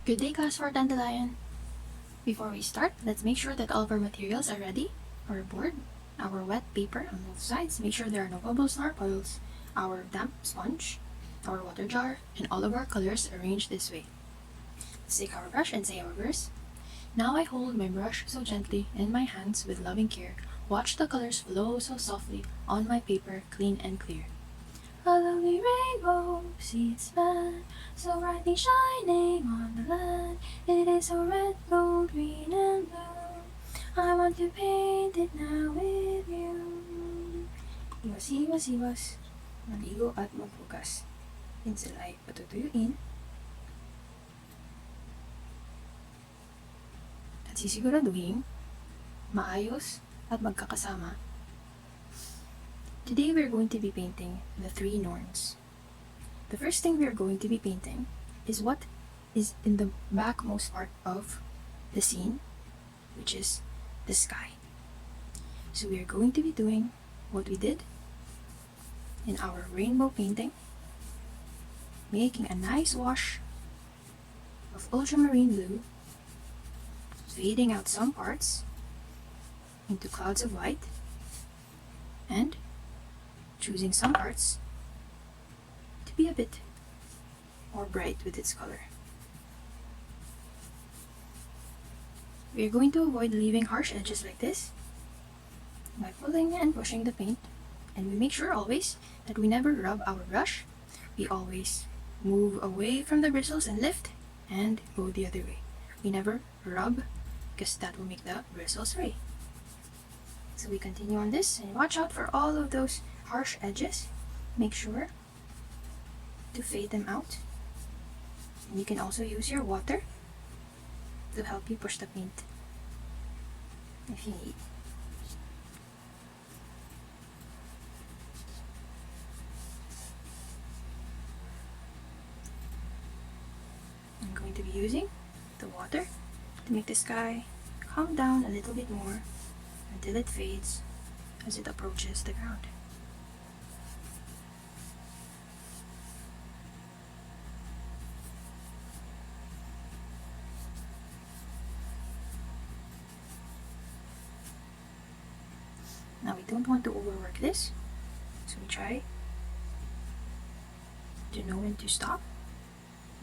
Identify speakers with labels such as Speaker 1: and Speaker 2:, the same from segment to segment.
Speaker 1: Good day, class for Dandelion. Before we start, let's make sure that all of our materials are ready. Our board, our wet paper on both sides, make sure there are no bubbles nor puddles, our damp sponge, our water jar, and all of our colors arranged this way. Let's take our brush and say our verse. Now I hold my brush so gently in my hands with loving care. Watch the colors flow so softly on my paper, clean and clear. A lovely rainbow, see it span, so brightly shining on the land. It is so red, gold, green, and blue. I want to paint it now with you. Iwas, iwas, iwas. Maligo at maghugas. Pinsel ay patutuyuin. At sisiguraduhin, maayos at magkakasama. Today we're going to be painting the three Norns. The first thing we're going to be painting is what is in the backmost part of the scene, which is the sky. So we are going to be doing what we did in our rainbow painting, making a nice wash of ultramarine blue, fading out some parts into clouds of white, and choosing some parts to be a bit more bright with its color. We are going to avoid leaving harsh edges like this by pulling and pushing the paint, and we make sure always that we never rub our brush. We always move away from the bristles and lift and go the other way. We never rub because that will make the bristles fray. So we continue on this and watch out for all of those harsh edges. Make sure to fade them out. And you can also use your water to help you push the paint if you need. I'm going to be using the water to make the sky calm down a little bit more until it fades as it approaches the ground. Now we don't want to overwork this, so we try to know when to stop.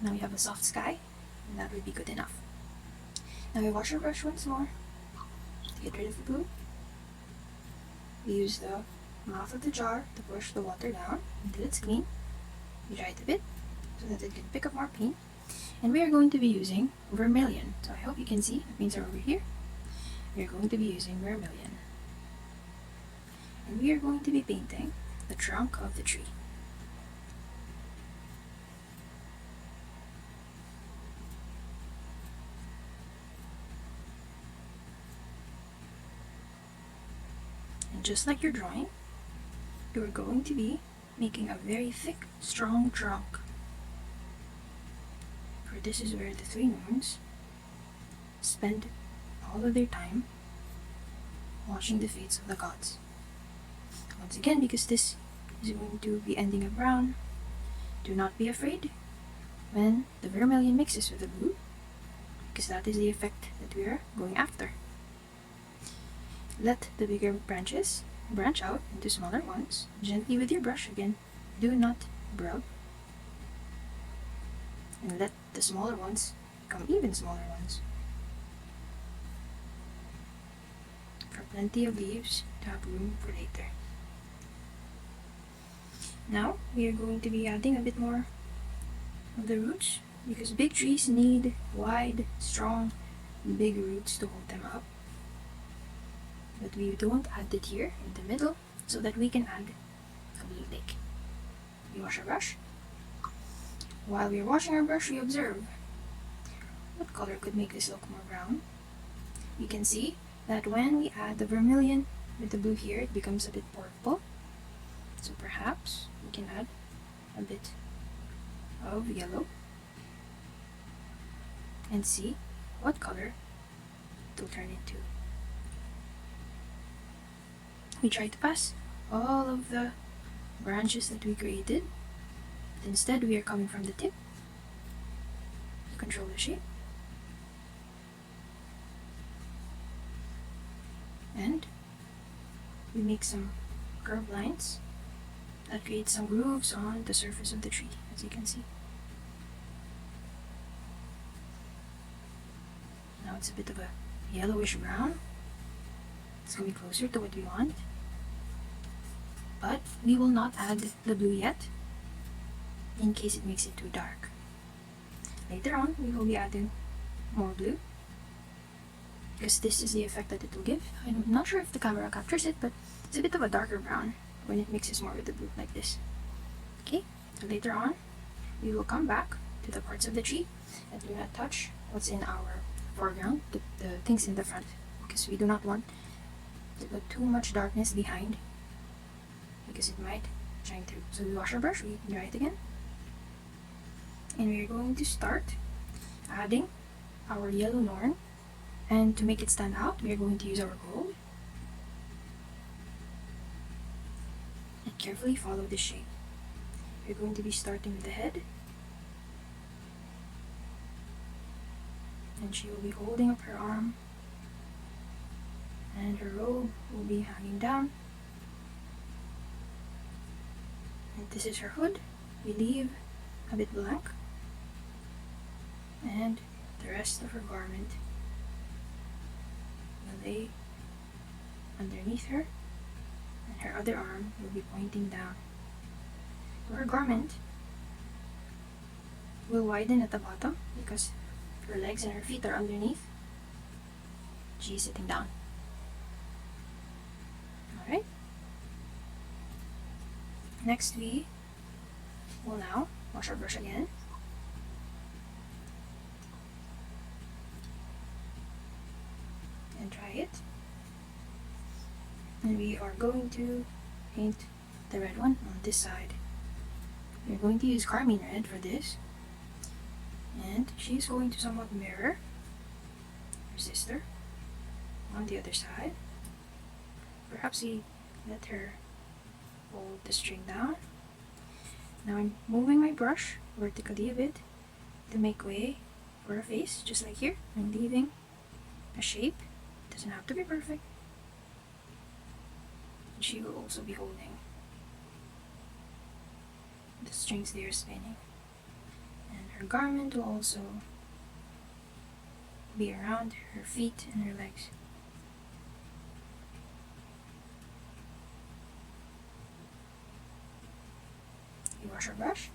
Speaker 1: Now we have a soft sky, and that would be good enough. Now we wash our brush once more to get rid of the glue. We use the mouth of the jar to push the water down until it's clean. We dry it a bit so that it can pick up more paint. And we are going to be using vermilion. So I hope you can see the paints are over here. We are going to be using vermilion. And we are going to be painting the trunk of the tree. And just like your drawing, you are going to be making a very thick, strong trunk. For this is where the three Norns spend all of their time watching the fates of the gods. Once again, because this is going to be ending up brown, do not be afraid when the vermilion mixes with the blue, because that is the effect that we are going after. Let the bigger branches branch out into smaller ones, gently with your brush again. Do not rub. And let the smaller ones become even smaller ones. For plenty of leaves to have room for later. Now we are going to be adding a bit more of the roots, because big trees need wide, strong, big roots to hold them up. But we don't add it here in the middle so that we can add a blue lake. We wash our brush. While we are washing our brush, we observe what color could make this look more brown. You can see that when we add the vermilion with the blue here, it becomes a bit purple. So perhaps we can add a bit of yellow and see what color it will turn into. We try to pass all of the branches that we created, but instead we are coming from the tip to control the shape. and we make some curved lines that create some grooves on the surface of the tree, as you can see. Now it's a bit of a yellowish brown. It's coming closer to what we want. But we will not add the blue yet, in case it makes it too dark. Later on, we will be adding more blue, because this is the effect that it will give. I'm not sure if the camera captures it, but it's a bit of a darker brown when it mixes more with the blue like this. Okay, so later on, we will come back to the parts of the tree and do not touch what's in our foreground, the things in the front, because we do not want to put too much darkness behind, because it might shine through. So we wash our brush, we dry it again, and we're going to start adding our yellow Norn. And to make it stand out, we are going to use our gold and carefully follow this shape. We're going to be starting with the head, and she will be holding up her arm, and her robe will be hanging down, and this is her hood. We leave a bit blank, and the rest of her garment will lay underneath her, and her other arm will be pointing down. So her garment will widen at the bottom because her legs and her feet are underneath. She is sitting down. Alright. Next we will now wash our brush again. And dry it. And we are going to paint the red one on this side. We're going to use Carmine Red for this. And she's going to somewhat mirror her sister on the other side. Perhaps we let her hold the string down. Now I'm moving my brush vertically a bit to make way for a face, just like here. I'm leaving a shape. It doesn't have to be perfect. And she will also be holding the strings they are spinning. And her garment will also be around her feet and her legs. We wash our brush.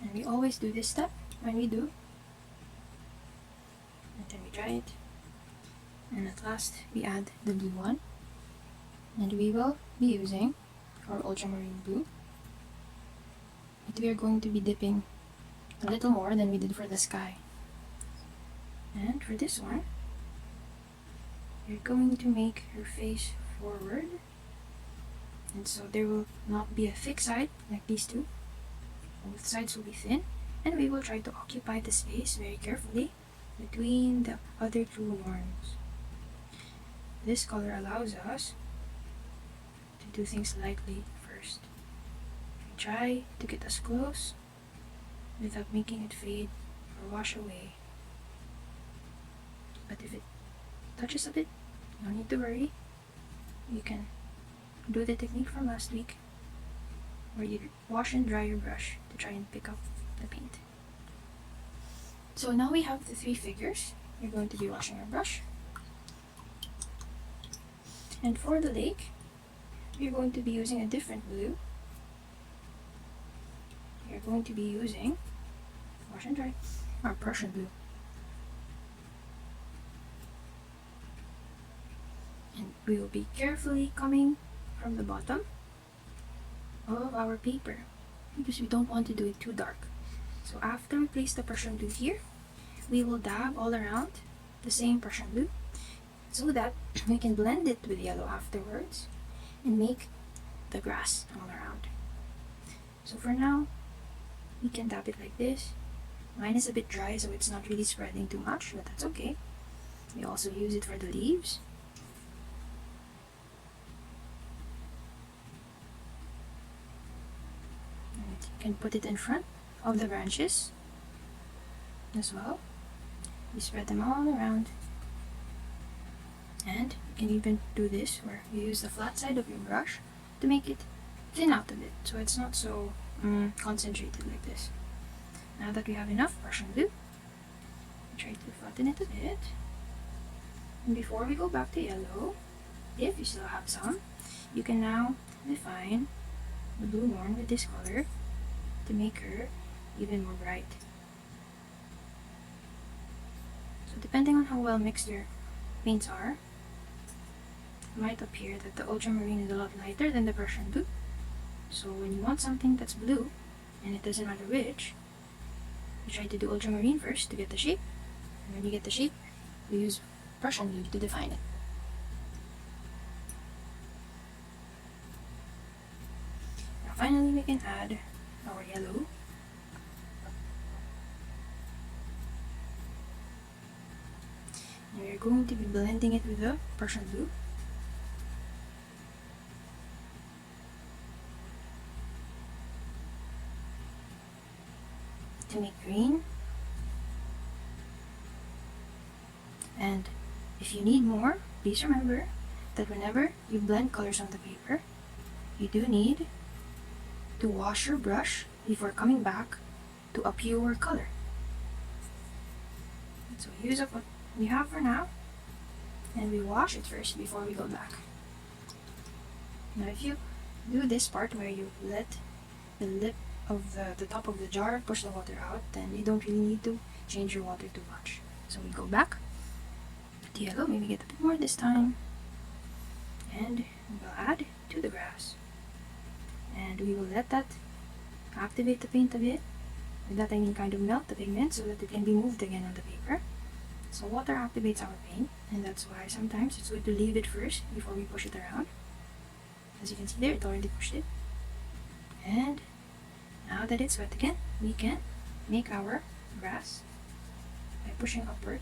Speaker 1: And we always do this step when we do. And then we dry it. And at last we add the blue one. And we will be using our ultramarine blue. But we are going to be dipping a little more than we did for the sky. And for this one, we're going to make her face forward. And so there will not be a thick side like these two. Both sides will be thin. And we will try to occupy the space very carefully between the other two Norns. This color allows us to do things lightly first. We try to get as close without making it fade or wash away. But if it touches a bit, no need to worry. You can do the technique from last week where you wash and dry your brush to try and pick up the paint. So now we have the three figures. We're going to be washing our brush. And for the lake, we're going to be using a different blue. We're going to be using, wash and dry, our Prussian blue. And we will be carefully coming from the bottom of our paper because we don't want to do it too dark. So after we place the Prussian blue here, we will dab all around the same Prussian blue so that we can blend it with yellow afterwards and make the grass all around. So for now, we can dab it like this. Mine is a bit dry, so it's not really spreading too much, but that's okay. We also use it for the leaves. And you can put it in front of the branches as well. We spread them all around And you can even do this where you use the flat side of your brush to make it thin out a bit, so it's not so concentrated like this. Now that we have enough Prussian blue, try to flatten it a bit. And before we go back to yellow, if you still have some, you can now define the blue horn with this color to make her even more bright. So depending on how well mixed your paints are, it might appear that the ultramarine is a lot lighter than the Prussian blue. So when you want something that's blue, and it doesn't matter which, you try to do ultramarine first to get the shape, and when you get the shape, you use Prussian blue to define it. Now finally we can add our yellow. And we're going to be blending it with the Prussian blue. To make green. And if you need more, please remember that whenever you blend colors on the paper, you do need to wash your brush before coming back to a pure color. So use up what we have for now, and we wash it first before we go back. Now if you do this part where you let the lip of the top of the jar push the water out, then you don't really need to change your water too much. So we go back to yellow, maybe get a bit more this time, and we'll add to the grass. And we will let that activate the paint a bit. With that I mean kind of melt the pigment so that it can be moved again on the paper. So water activates our paint, and that's why sometimes it's good to leave it first before we push it around. As you can see there, it already pushed it. And now that it's wet again, we can make our grass by pushing upward.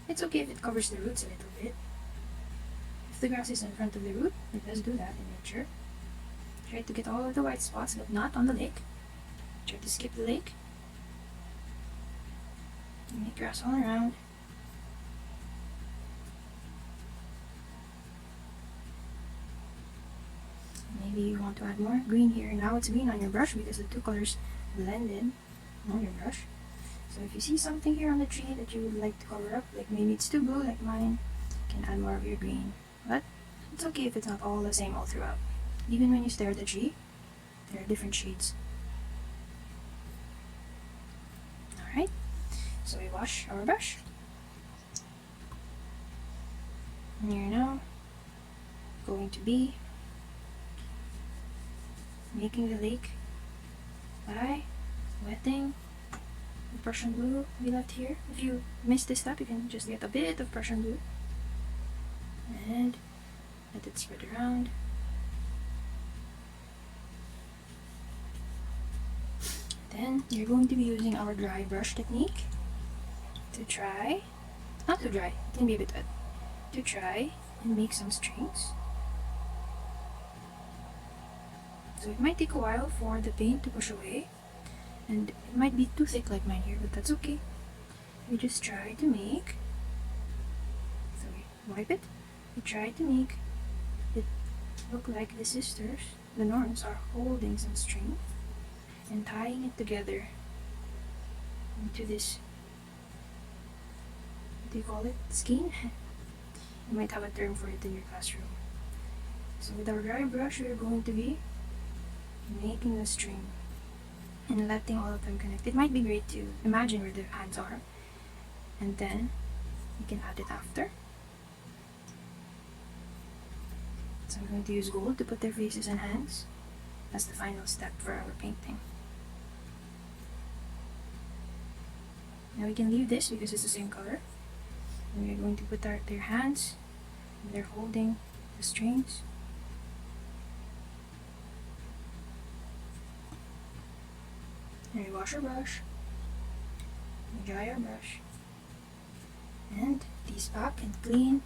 Speaker 1: It's okay if it covers the roots a little bit. If the grass is in front of the root, it does do that in nature. Try to get all of the white spots, but not on the lake. Try to skip the lake. And make grass all around. Maybe you want to add more green here. Now it's green on your brush because the two colors blended on your brush. So if you see something here on the tree that you would like to cover up, like maybe it's too blue like mine, you can add more of your green. But it's okay if it's not all the same all throughout. Even when you stare at the tree, there are different shades. Alright, so we wash our brush. And you're now going to be making the lake by wetting the Prussian blue we left here. If you missed this step, you can just get a bit of Prussian blue and let it spread around. Then you're going to be using our dry brush technique to try, not too dry, it can be a bit wet, to try and make some strings. So it might take a while for the paint to push away, and it might be too thick like mine here, but that's okay. We just try to make, so we wipe it, we try to make it look like the sisters, the Norns, are holding some string and tying it together into this, what do you call it, skein? You might have a term for it in your classroom. So with our dry brush, we're going to be making a string and letting all of them connect. It might be great to imagine where the hands are, and then you can add it after. So I'm going to use gold to put their faces and hands as the final step for our painting. Now we can leave this because it's the same color, and we're going to put their hands, and they're holding the strings. And we wash our brush, we dry our brush, and these back and clean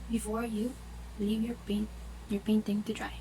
Speaker 1: before you leave your painting to dry.